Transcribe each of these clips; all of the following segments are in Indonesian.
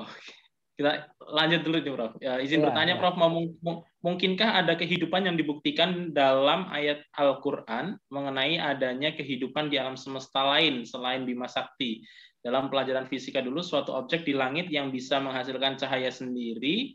Oke. Kita lanjut dulu nih, Prof. Ya, izin Iya, bertanya, iya. Prof. Mungkinkah ada kehidupan yang dibuktikan dalam ayat Al-Quran mengenai adanya kehidupan di alam semesta lain selain Bima Sakti? Dalam pelajaran fisika dulu, suatu objek di langit yang bisa menghasilkan cahaya sendiri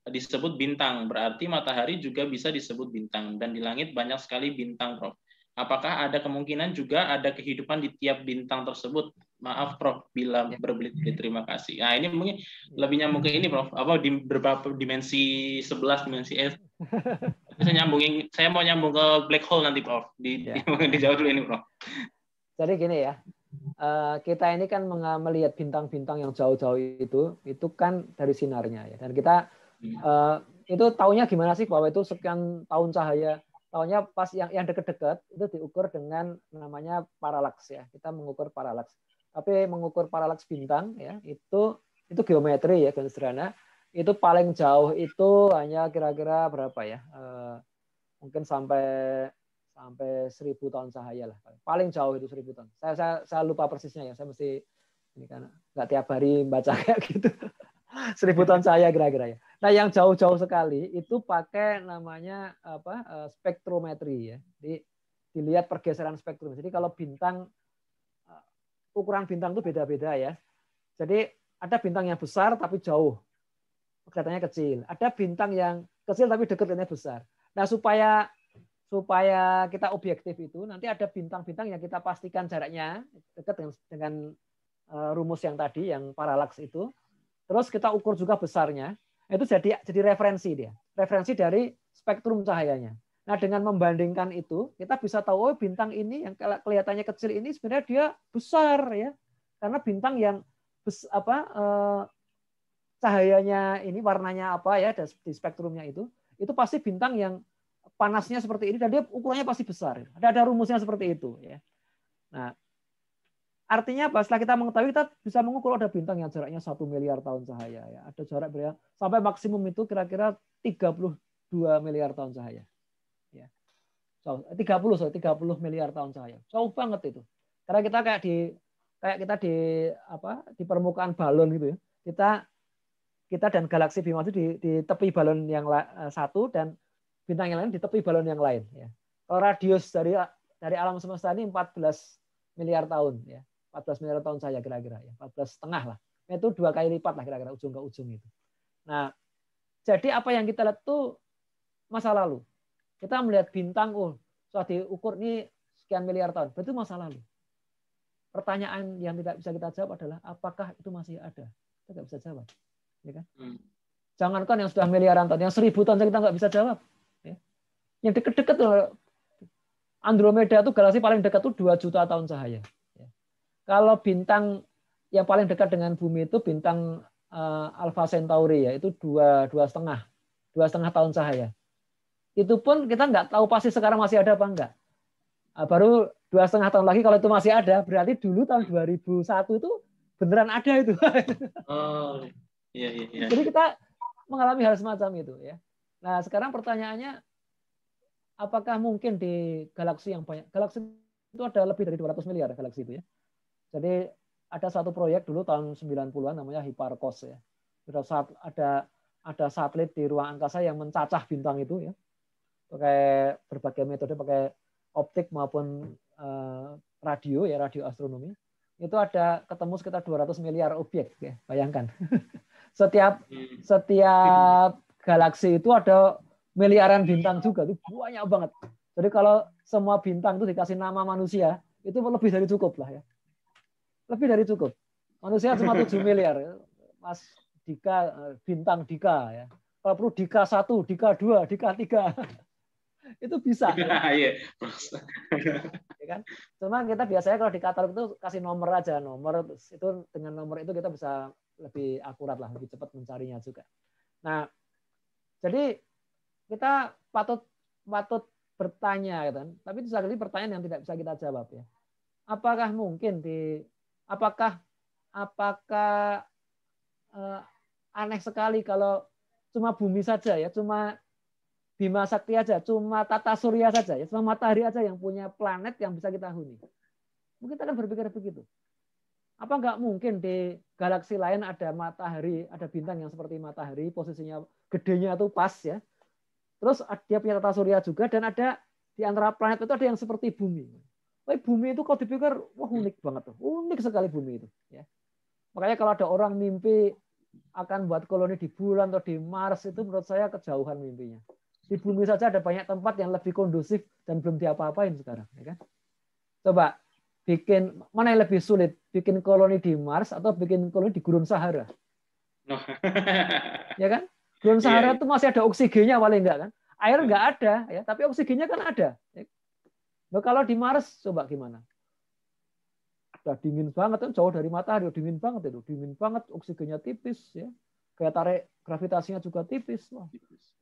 disebut bintang. Berarti matahari juga bisa disebut bintang. Dan di langit banyak sekali bintang, Prof. Apakah ada kemungkinan juga ada kehidupan di tiap bintang tersebut? Maaf, Prof, bila Ya. berbelit-belit. Terima kasih. Nah, ini mungkin lebih nyambung ke ini, Prof. Apa di beberapa dimensi 11, dimensi S. Saya mau nyambung ke black hole nanti, Prof. Ya. Dijawab dulu ini, Prof. Jadi gini ya, kita ini kan melihat bintang-bintang yang jauh-jauh itu kan dari sinarnya ya. Dan kita itu taunya gimana sih bahwa itu sekian tahun cahaya? Taunya pas yang dekat-dekat itu diukur dengan namanya paralaks ya. Kita mengukur paralaks. Tapi mengukur paralaks bintang ya itu geometri ya, garis sederhana. Itu paling jauh itu hanya kira-kira berapa ya? Mungkin sampai 1.000 tahun cahaya lah. Paling jauh itu 1.000 tahun. Saya lupa persisnya ya. Saya mesti ini kan nggak tiap hari baca kayak gitu. 1.000 tahun cahaya kira-kira ya. Nah, yang jauh-jauh sekali itu pakai namanya spektrometri ya. Jadi dilihat pergeseran spektrum. Jadi kalau bintang ukuran bintang itu beda-beda ya. Jadi ada bintang yang besar tapi jauh, kelihatannya kecil. Ada bintang yang kecil tapi dekat kelihatannya besar. Nah, supaya kita objektif itu nanti ada bintang-bintang yang kita pastikan jaraknya dekat dengan rumus yang tadi yang paralaks itu. Terus kita ukur juga besarnya. Itu jadi referensi dia. Referensi dari spektrum cahayanya. Nah, dengan membandingkan itu, kita bisa tahu oh bintang ini yang kelihatannya kecil ini sebenarnya dia besar ya. Karena bintang yang cahayanya ini warnanya apa ya di spektrumnya itu pasti bintang yang panasnya seperti ini dan dia ukurannya pasti besar. Ada rumusnya seperti itu ya. Nah, artinya apa? Setelah kita mengetahui, kita bisa mengukur ada bintang yang jaraknya 1 miliar tahun cahaya ya. Ada jarak sampai maksimum itu kira-kira 32 miliar tahun cahaya. Ya. 30 miliar tahun cahaya. Jauh banget itu. Karena kita kayak kita di permukaan balon gitu ya. Kita dan galaksi Bima itu di tepi balon yang satu dan bintang yang lain di tepi balon yang lain ya. Kalau radius dari alam semesta ini 14 miliar tahun ya. 14 miliar tahun cahaya kira-kira ya. 14,5 lah. Itu 2 kali lipat lah kira-kira ujung ke ujung itu. Nah, jadi apa yang kita lihat itu masa lalu. Kita melihat bintang sudah diukur ini sekian miliar tahun. Berarti masa lalu. Pertanyaan yang tidak bisa kita jawab adalah apakah itu masih ada? Kita nggak bisa jawab. Ya kan? Jangankan yang sudah miliaran tahun, yang 1.000 tahun kita nggak bisa jawab. Ya. Yang dekat-dekat Andromeda itu galaksi paling dekat itu 2 juta tahun cahaya. Ya. Kalau bintang yang paling dekat dengan bumi itu bintang Alpha Centauri ya, itu 2,5 tahun cahaya. Itu pun kita nggak tahu pasti sekarang masih ada apa enggak. Baru 2,5 tahun lagi kalau itu masih ada, berarti dulu tahun 2001 itu beneran ada itu. Oh, iya, iya. Jadi kita mengalami hal semacam itu ya. Nah, sekarang pertanyaannya apakah mungkin di galaksi yang banyak, galaksi itu ada lebih dari 200 miliar galaksi itu ya. Jadi ada satu proyek dulu tahun 90-an namanya Hipparcos ya. Ada satelit di ruang angkasa yang mencacah bintang itu ya. Pakai berbagai metode, pakai optik maupun radio ya, radio astronomi. Itu ada ketemu sekitar 200 miliar objek ya, bayangkan. Setiap galaksi itu ada miliaran bintang juga, itu banyak banget. Jadi kalau semua bintang itu dikasih nama manusia, itu lebih dari cukup lah ya. Lebih dari cukup. Manusia cuma 7 miliar. Mas Dika, bintang Dika ya. Kalau perlu Dika 1, Dika 2, Dika 3. Itu bisa. Ya. Ya kan? Cuma kita biasanya kalau di katalog itu kasih nomor aja, itu dengan nomor itu kita bisa lebih akurat lah, lebih cepat mencarinya juga. Nah, jadi kita patut bertanya, kan? Tapi itu sekali pertanyaan yang tidak bisa kita jawab ya. Apakah mungkin apakah aneh sekali kalau cuma bumi saja ya, cuma Bima Sakti aja, cuma tata surya saja ya, cuma matahari aja yang punya planet yang bisa kita huni. Mungkin kita akan berpikir begitu. Apa nggak mungkin di galaksi lain ada matahari, ada bintang yang seperti matahari, posisinya gedenya tuh pas ya. Terus dia punya tata surya juga, dan ada di antara planet itu ada yang seperti bumi. Tapi bumi itu kalau dipikir, wah unik banget tuh, unik sekali bumi itu. Ya. Makanya kalau ada orang mimpi akan buat koloni di bulan atau di Mars, itu menurut saya kejauhan mimpinya. Di bumi saja ada banyak tempat yang lebih kondusif dan belum diapa-apain sekarang, ya kan? Coba bikin mana yang lebih sulit, bikin koloni di Mars atau bikin koloni di Gurun Sahara? Ya kan? Gurun Sahara itu masih ada oksigennya paling enggak kan? Air enggak ada, ya, tapi oksigennya kan ada. Nah, kalau di Mars coba gimana? Udah dingin banget kan, jauh dari matahari, dingin banget itu, dingin banget, oksigennya tipis, ya, kayak tarik gravitasinya juga tipis. Wah,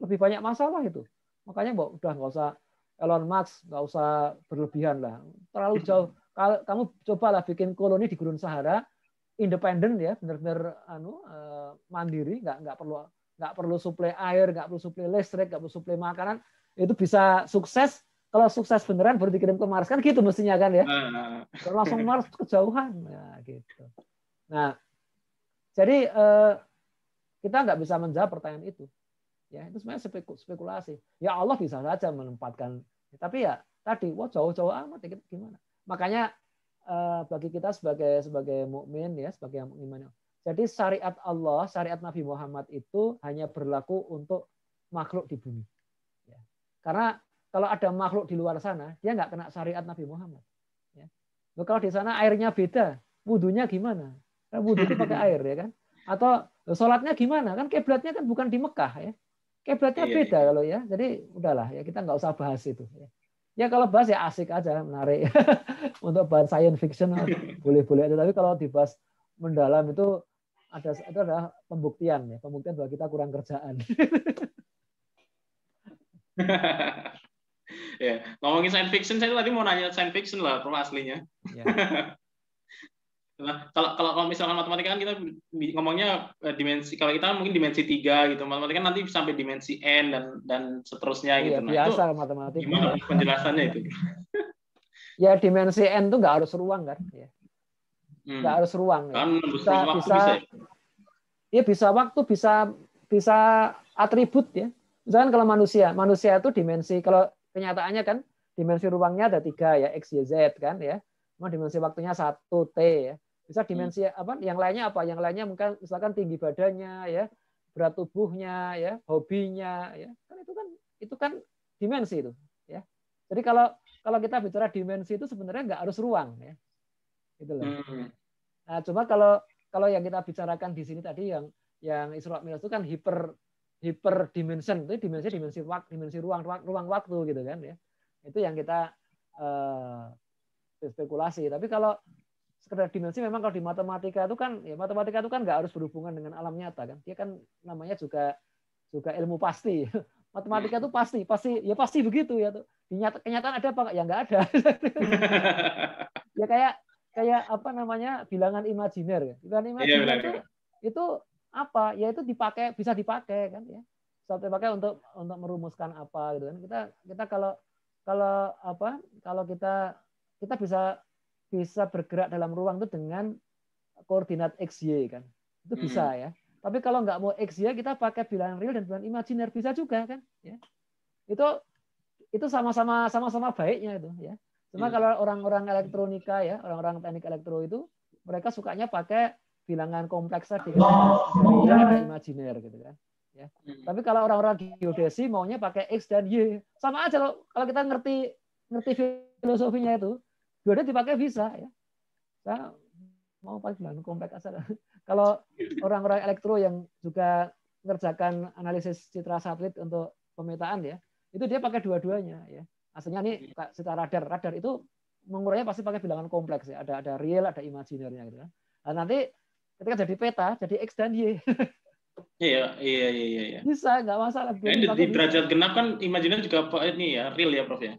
lebih banyak masalah itu. Makanya udah nggak usah Elon Musk, nggak usah berlebihan lah, terlalu jauh. Kamu cobalah bikin koloni di Gurun Sahara, independen ya, benar-benar mandiri, nggak perlu suplai air, nggak perlu suplai listrik, nggak perlu suplai makanan, itu bisa sukses. Kalau sukses beneran baru dikirim ke Mars kan gitu mestinya kan ya. Kalau langsung Mars kejauhan, nah gitu. Nah, jadi kita nggak bisa menjawab pertanyaan itu. Ya, itu sebenarnya spekulasi. Ya Allah bisa saja menempatkan, tapi ya tadi, wah jauh-jauh amat, ya gimana? Makanya bagi kita sebagai mukmin ya, sebagai yang beriman. Jadi syariat Allah, syariat Nabi Muhammad itu hanya berlaku untuk makhluk di bumi. Ya. Karena kalau ada makhluk di luar sana, dia nggak kena syariat Nabi Muhammad. Ya. Loh, kalau di sana airnya beda, wudhunya gimana? Kan wudhu itu pakai air ya kan? Atau sholatnya gimana? Kan kiblatnya kan bukan di Mekah ya. Kiblatnya beda kalau ya. Jadi udahlah ya, kita nggak usah bahas itu. Ya kalau bahas ya asik aja, menarik. Untuk bahan science fiction boleh-boleh aja. Tapi kalau dibahas mendalam itu adalah pembuktian ya. Pembuktian bahwa kita kurang kerjaan. Ya, ngomongin science fiction, saya tadi mau nanya science fiction lah, Prof, aslinya. Ya. Nah, kalau misalkan matematika kan kita ngomongnya dimensi, kalau kita mungkin dimensi 3 gitu. Matematika kan nanti sampai dimensi n dan seterusnya gitu. Nah, biasa itu matematika. gimana penjelasannya itu? Ya dimensi n itu nggak harus ruang kan? Ya. Nggak harus ruang ya. Kan bisa ya bisa waktu, bisa atribut ya. Misalkan kalau manusia itu dimensi, kalau kenyataannya kan dimensi ruangnya ada 3 ya, x, y, z kan ya. Cuma dimensi waktunya 1 t ya. Bisa dimensi apa? Yang lainnya apa? Yang lainnya mungkin misalkan tinggi badannya ya, berat tubuhnya ya, hobinya ya. Kan itu kan dimensi itu ya. Jadi kalau kita bicara dimensi itu sebenarnya nggak harus ruang ya. Gitu loh. Nah, cuma kalau yang kita bicarakan di sini tadi yang Isra Mi'raj itu kan hyper dimension, itu dimensi ruang waktu gitu kan ya. Itu yang kita spekulasi. Tapi kalau sekedar dimensi, memang kalau di matematika itu kan nggak harus berhubungan dengan alam nyata kan. Dia kan namanya juga ilmu pasti. Matematika itu pasti begitu ya. Kenyataan ada apa? Ya nggak ada. Ya kayak apa namanya, bilangan imajiner. Bilangan imajiner itu apa? Ya itu bisa dipakai kan ya. Bisa dipakai untuk merumuskan apa gitu kan. Kita kalau kita bisa bergerak dalam ruang itu dengan koordinat x y kan. Itu bisa ya. Tapi kalau nggak mau x y, kita pakai bilangan real dan bilangan imajiner, bisa juga kan ya. Itu sama-sama baiknya itu ya. Cuma kalau orang-orang elektronika ya, orang-orang teknik elektro itu mereka sukanya pakai bilangan kompleks tadi, real ada imajiner gitu kan. Ya. Tapi kalau orang-orang geodesi maunya pakai x dan y, sama aja loh. Kalau kita ngerti filosofinya itu, dua-duanya dipakai bisa ya. Saya mau pakai bilangan kompleks aja. Kalau orang-orang elektro yang juga ngerjakan analisis citra satelit untuk pemetaan ya, itu dia pakai dua-duanya ya. Aslinya nih secara radar itu mengukurnya pasti pakai bilangan kompleks ya. Ada real, ada imajinernya gitu kan. Nah, nanti ketika jadi peta, jadi x dan y. Iya. Bisa, nggak masalah. Di derajat genap kan imajiner juga ini ya, real ya, Prof ya.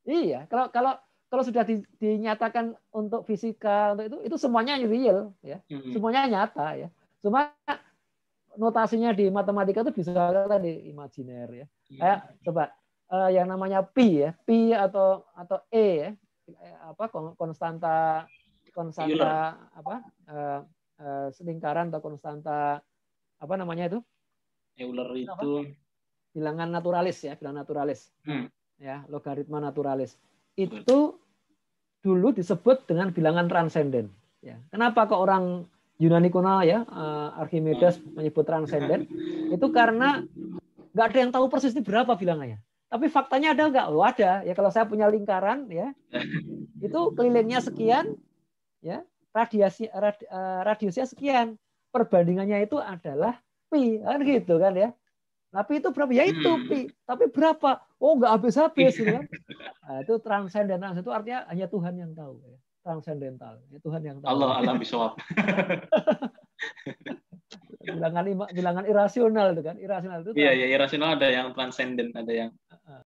Iya, kalau sudah dinyatakan untuk fisika, untuk itu semuanya real ya. Semuanya nyata ya. Cuma notasinya di matematika itu bisa tadi imajiner ya. Kayak coba yang namanya pi ya, pi atau e ya, apa konstanta konstanta selingkaran atau konstanta apa namanya itu? Euler itu bilangan naturalis ya, bilangan naturalis. Ya, logaritma naturalis. Itu dulu disebut dengan bilangan transenden. Ya. Kenapa kok orang Yunani kuno ya, Archimedes menyebut transenden? Itu karena nggak ada yang tahu persis ini berapa bilangannya. Tapi faktanya ada nggak? Oh ada. Ya kalau saya punya lingkaran ya, itu kelilingnya sekian, ya radiusnya sekian. Perbandingannya itu adalah pi, kan gitu kan ya. Nah, pi itu berapa? Ya itu pi. Tapi berapa? Oh nggak habis-habis gitu kan. Nah, itu transenden. Itu artinya hanya Tuhan yang tahu. Ya. Transendental. Ya, Tuhan yang tahu. Allah alam bisawab. bilangan irasional itu kan. Irasional itu. Iya, irasional ada yang transenden, ada yang